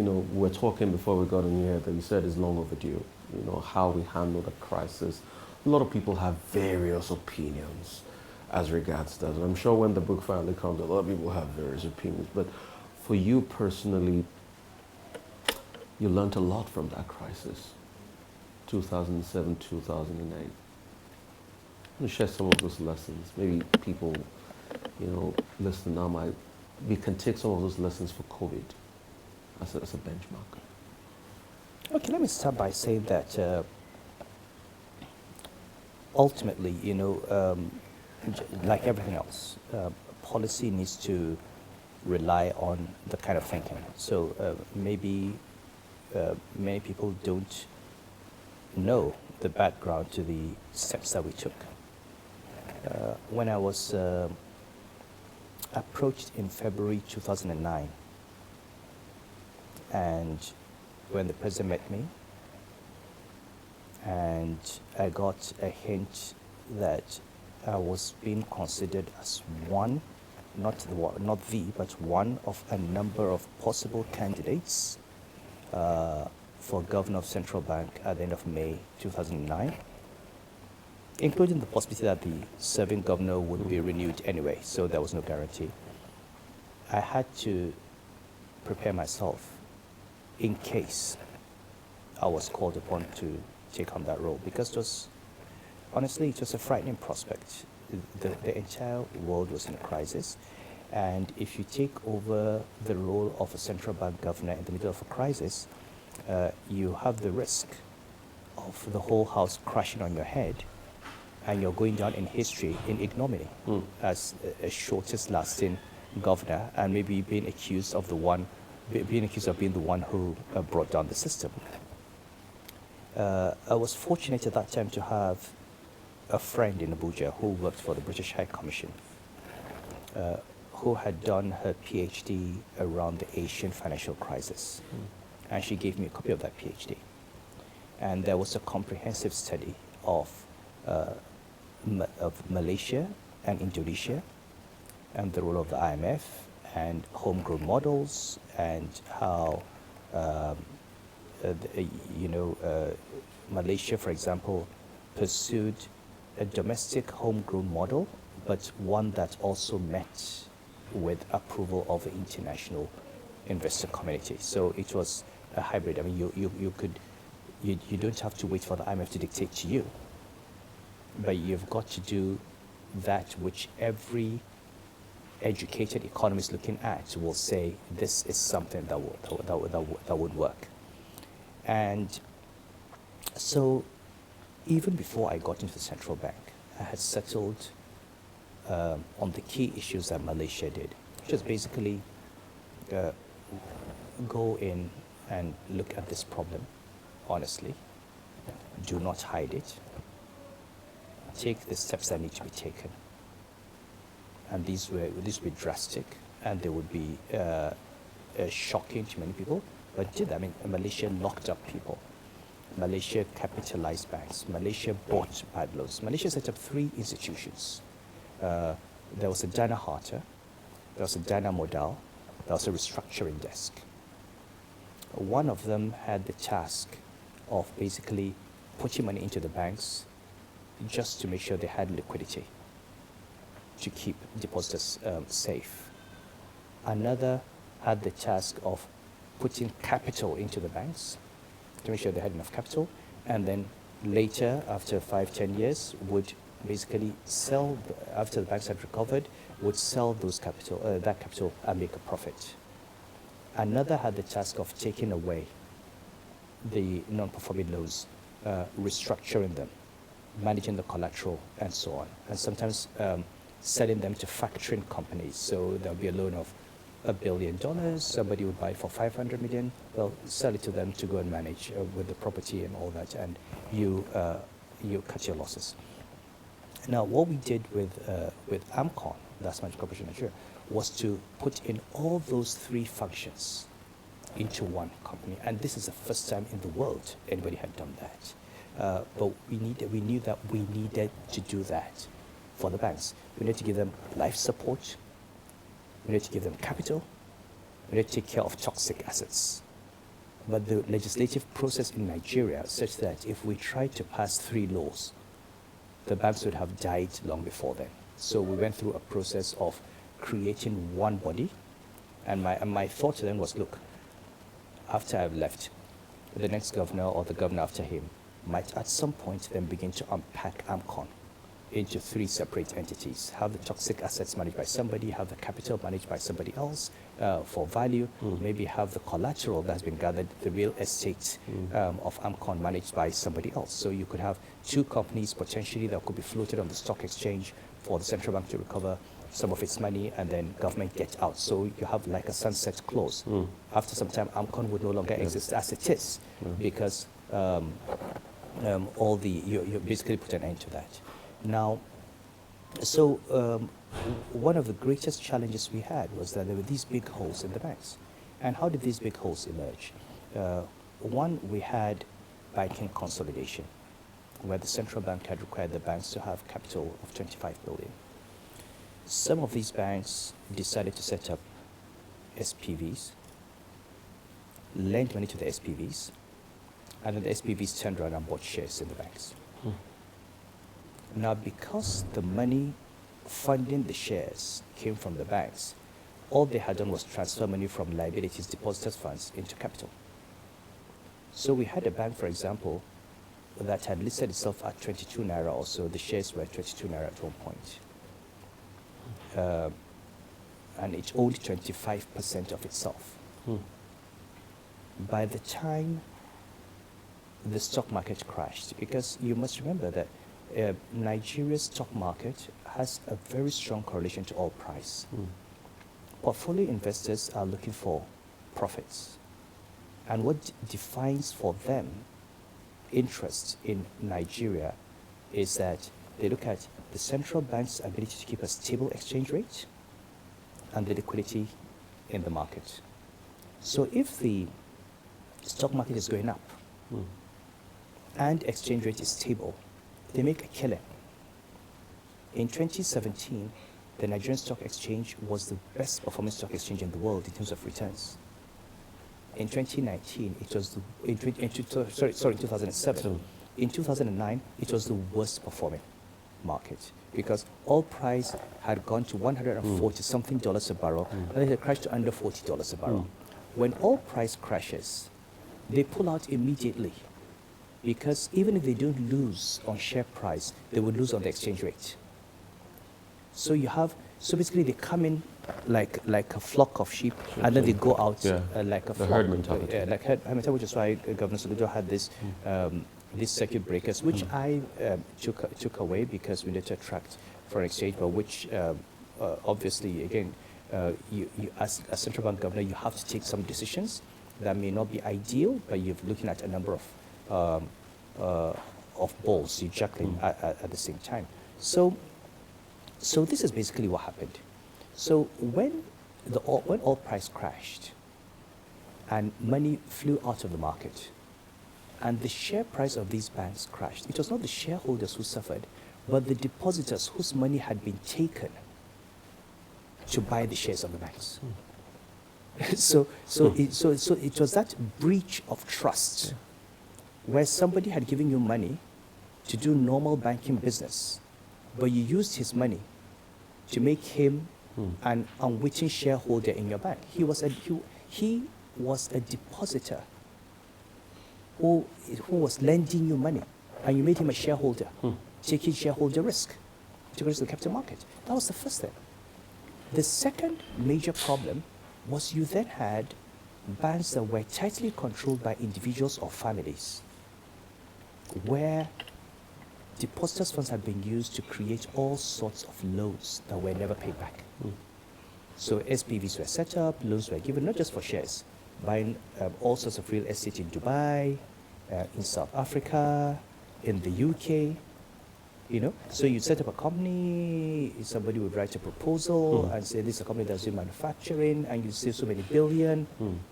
we're talking before we got in here that you said is long overdue. How we handle the crisis. A lot of people have various opinions as regards that. And I'm sure when the book finally comes, a lot of people have various opinions. But for you personally, you learned a lot from that crisis, 2007, 2008. Let me share some of those lessons. Maybe people, listening now we can take some of those lessons for COVID as a benchmark. Okay, let me start by saying that ultimately, like everything else, policy needs to rely on the kind of thinking. So maybe many people don't know the background to the steps that we took. When I was approached in February 2009, and when the president met me, and I got a hint that I was being considered as one, not the, but one of a number of possible candidates for governor of central bank at the end of May 2009, including the possibility that the serving governor would be renewed anyway, so there was no guarantee. I had to prepare myself in case I was called upon to take on that role, because honestly, it was a frightening prospect. The entire world was in a crisis, and if you take over the role of a central bank governor in the middle of a crisis, you have the risk of the whole house crashing on your head, and you're going down in history in ignominy as a shortest lasting governor, and maybe being accused of being the one who brought down the system. I was fortunate at that time to have a friend in Abuja who worked for the British High Commission, who had done her PhD around the Asian financial crisis. And she gave me a copy of that PhD. And there was a comprehensive study of Malaysia and Indonesia, and the role of the IMF, and homegrown models, and how Malaysia, for example, pursued a domestic homegrown model, but one that also met with approval of the international investor community. So it was a hybrid. I mean, you don't have to wait for the IMF to dictate to you, but you've got to do that which every educated economist looking at will say this is something that would work. And so even before I got into the central bank, I had settled on the key issues that Malaysia did, which is basically go in and look at this problem honestly, do not hide it, take the steps that need to be taken. And these would be drastic, and they would be shocking to many people, but did that. I mean, Malaysia locked up people. Malaysia capitalized banks. Malaysia bought bad loans. Malaysia set up 3 institutions. There was a Dana Harta, there was a Dana Modal, there was a restructuring desk. One of them had the task of basically putting money into the banks just to make sure they had liquidity, to keep depositors safe. Another had the task of putting capital into the banks to make sure they had enough capital, and then later, after 5-10 years, would basically sell, after the banks had recovered, would sell that capital and make a profit. Another had the task of taking away the non-performing loans, restructuring them, managing the collateral, and so on, and sometimes selling them to factoring companies. So there'll be a loan of $1 billion, somebody would buy it for 500 million, well, sell it to them to go and manage with the property and all that, and you cut your losses. Now, what we did with AMCON, that's Management Corporation of Nigeria, was to put in all those 3 functions into one company, and this is the first time in the world anybody had done that. But we knew that we needed to do that for the banks. We need to give them life support. We need to give them capital. We need to take care of toxic assets. But the legislative process in Nigeria such that if we tried to pass 3 laws, the banks would have died long before then. So we went through a process of creating one body, and my thought then was, look, after I've left, the next governor or the governor after him might at some point then begin to unpack AMCON into 3 separate entities. Have the toxic assets managed by somebody, have the capital managed by somebody else for value, maybe have the collateral that's been gathered, the real estate of AMCON managed by somebody else. So you could have 2 companies potentially that could be floated on the stock exchange for the central bank to recover some of its money and then government get out. So you have like a sunset clause. After some time, AMCON would no longer exist as it is because all the, you basically put an end to that. Now, so one of the greatest challenges we had was that there were these big holes in the banks. And how did these big holes emerge? One, we had banking consolidation, where the central bank had required the banks to have capital of 25 billion. Some of these banks decided to set up SPVs, lent money to the SPVs, and then the SPVs turned around and bought shares in the banks. Now, because the money funding the shares came from the banks, all they had done was transfer money from liabilities, depositors' funds, into capital. So we had a bank, for example, that had listed itself at 22 naira or so. The shares were 22 naira at one point. And it owed 25% of itself. By the time the stock market crashed, because you must remember that Nigeria's stock market has a very strong correlation to oil price. Portfolio investors are looking for profits. And what defines for them interest in Nigeria is that they look at the central bank's ability to keep a stable exchange rate and the liquidity in the market. So if the stock market is going up and exchange rate is stable, they make a killing. In 2017, the Nigerian Stock Exchange was the best performing stock exchange in the world in terms of returns. In 2019, it was in 2007. In 2009, it was the worst performing market because oil price had gone to 140 something dollars a barrel, and then it crashed to under $40 a barrel. When oil price crashes, they pull out immediately because even if they don't lose on share price, they would lose on the exchange rate. So basically they come in like a flock of sheep, and then they go out like a flock. Herd mentality. Like herd mentality, which is why Governor Soludo had this these circuit breakers, which I took away because we need to attract foreign exchange, but which obviously, again, you as a central bank governor, you have to take some decisions that may not be ideal, but you're looking at a number of balls you're juggling at the same time. So this is basically what happened. So when oil price crashed and money flew out of the market and the share price of these banks crashed, it was not the shareholders who suffered, but the depositors whose money had been taken to buy the shares of the banks. So it was that breach of trust where somebody had given you money to do normal banking business, but you used his money to make him an unwitting shareholder in your bank. He was a depositor who was lending you money, and you made him a shareholder, taking shareholder risk to go to the capital market. That was the first thing. The second major problem was you then had banks that were tightly controlled by individuals or families, where depositors' funds had been used to create all sorts of loans that were never paid back. So SPVs were set up, loans were given, not just for shares, buying all sorts of real estate in Dubai, in South Africa, in the UK. So you set up a company, somebody would write a proposal and say this is a company that's doing manufacturing, and you save so many billion,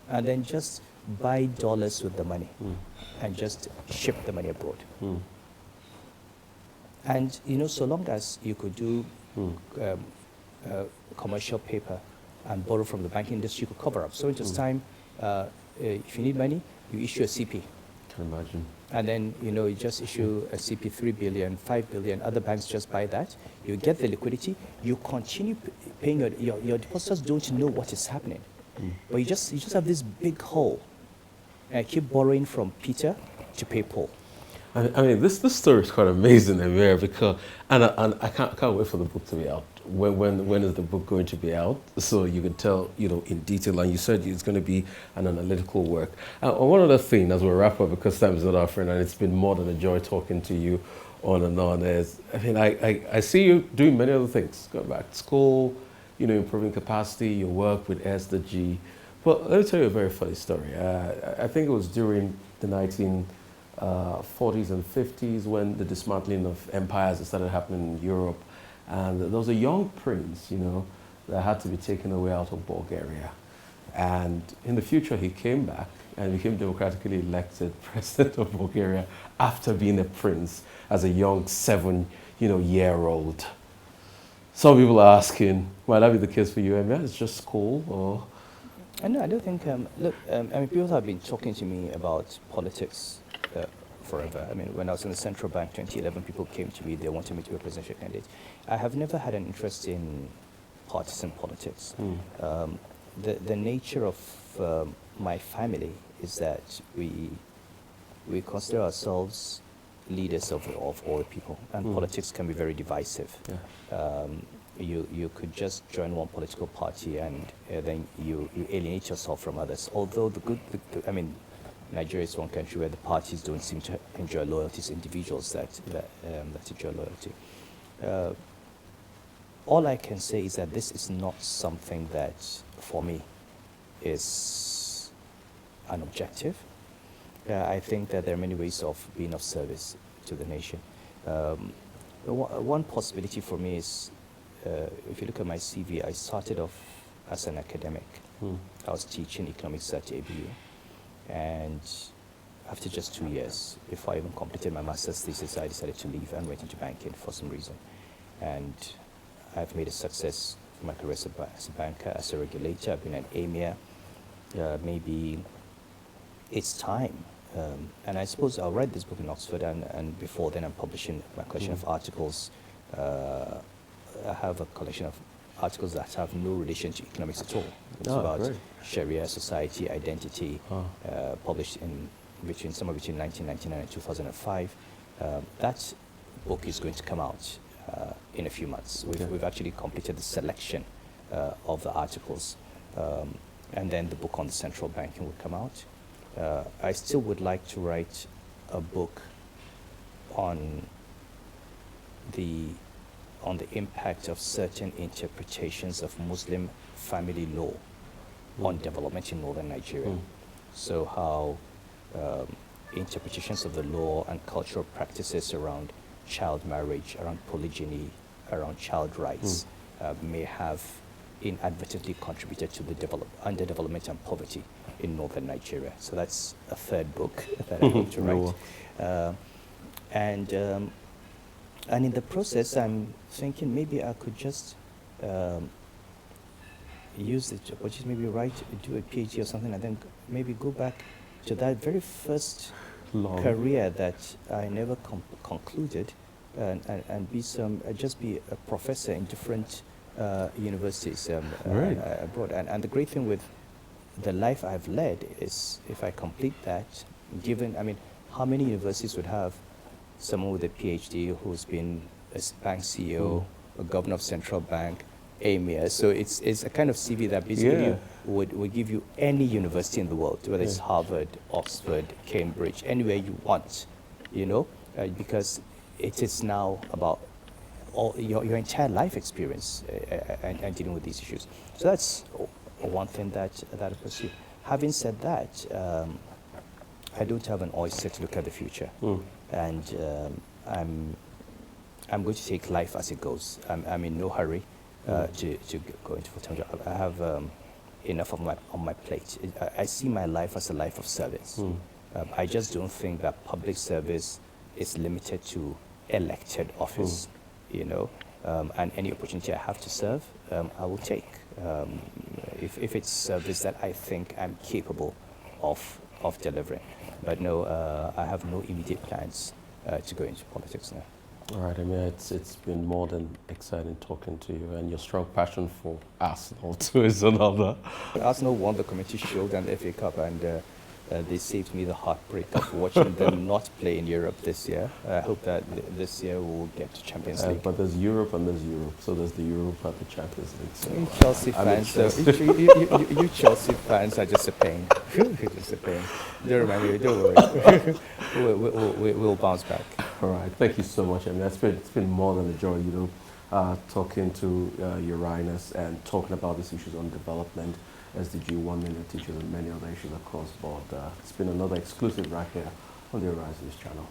and then just buy dollars with the money and just ship the money abroad. And so long as you could do commercial paper and borrow from the banking industry, you could cover up. So it was time, if you need money, you issue a CP. Can imagine. And then, you just issue a CP 3 billion, 5 billion, other banks just buy that. You get the liquidity, you continue paying your depositors don't know what is happening. But you just have this big hole. And I keep borrowing from Peter to pay Paul. I mean, this story is quite amazing, EMIR, because and I can't wait for the book to be out. When is the book going to be out? So you can tell, in detail. And you said it's going to be an analytical work. And one other thing, as we wrap up, because time is not our friend, and it's been more than a joy talking to you on and on. Is I see you doing many other things. Going back to school, improving capacity, your work with SDG. But let me tell you a very funny story. I think it was during the 1940s and 50s when the dismantling of empires started happening in Europe. And there was a young prince, that had to be taken away out of Bulgaria. And in the future, he came back and became democratically elected president of Bulgaria after being a prince as a young 7-year-old. Some people are asking, might that be the case for you? It's just school, or? No, I don't think, people have been talking to me about politics forever. When I was in the central bank, 2011, people came to me, they wanted me to be a presidential candidate. I have never had an interest in partisan politics. The nature of my family is that we consider ourselves leaders of all people, and politics can be very divisive. Yeah. You could just join one political party and then you alienate yourself from others. Although Nigeria is one country where the parties don't seem to enjoy loyalty, it's individuals that enjoy loyalty. All I can say is that this is not something that, for me, is an objective. I think that there are many ways of being of service to the nation. One possibility for me is, if you look at my CV, I started off as an academic. I was teaching economics at ABU. And after just 2 years, before I even completed my master's thesis, I decided to leave and went into banking for some reason. And I've made a success of my career as a banker, as a regulator. I've been an EMIR. Maybe it's time. And I suppose I'll write this book in Oxford, and before then I'm publishing my collection of articles. I have a collection of articles that have no relation to economics at all. It's about great. Sharia, society, identity, published somewhere between 1999 and 2005. That book is going to come out in a few months. We've actually completed the selection of the articles, and then the book on the central banking will come out. I still would like to write a book on the impact of certain interpretations of Muslim family law on development in northern Nigeria. So how interpretations of the law and cultural practices around child marriage, around polygyny, around child rights may have inadvertently contributed to the underdevelopment and poverty in northern Nigeria. So that's a third book that I hope to write. And in the process, I'm thinking maybe I could just use it, or just maybe do a PhD or something, and then maybe go back to that very first career that I never concluded, and just be a professor in different universities abroad. And the great thing with the life I've led is, if I complete that, how many universities would have someone with a PhD who's been a bank CEO, a governor of central bank, EMIR. So it's a kind of CV that basically would give you any university in the world, whether it's Harvard, Oxford, Cambridge, anywhere you want, because it is now about all your entire life experience and dealing with these issues. So that's one thing that I pursue. Having said that, I don't have an oyster to look at the future. And I'm going to take life as it goes. I'm in no hurry to go into full-time job. I have enough on my plate. I see my life as a life of service. I just don't think that public service is limited to elected office, and any opportunity I have to serve, I will take. If it's service that I think I'm capable of of delivering. But no, I have no immediate plans to go into politics now. All right, I mean, it's been more than exciting talking to you, and your strong passion for Arsenal too is another. Arsenal won the Community Shield and the FA Cup, and they saved me the heartbreak of watching them not play in Europe this year. I hope that this year we'll get to Champions League. But there's Europe and there's Europe, so there's the Europe and the Champions League. So You Chelsea fans, you Chelsea fans are just a pain. You're just a pain. Don't remind me. Don't worry. We'll bounce back. all right, thank you so much. I mean, it's been more than a joy, talking to Your Highness and talking about these issues on development, SDG 1 million teachers and many other issues across board. It's been another exclusive right here on the Horizons channel.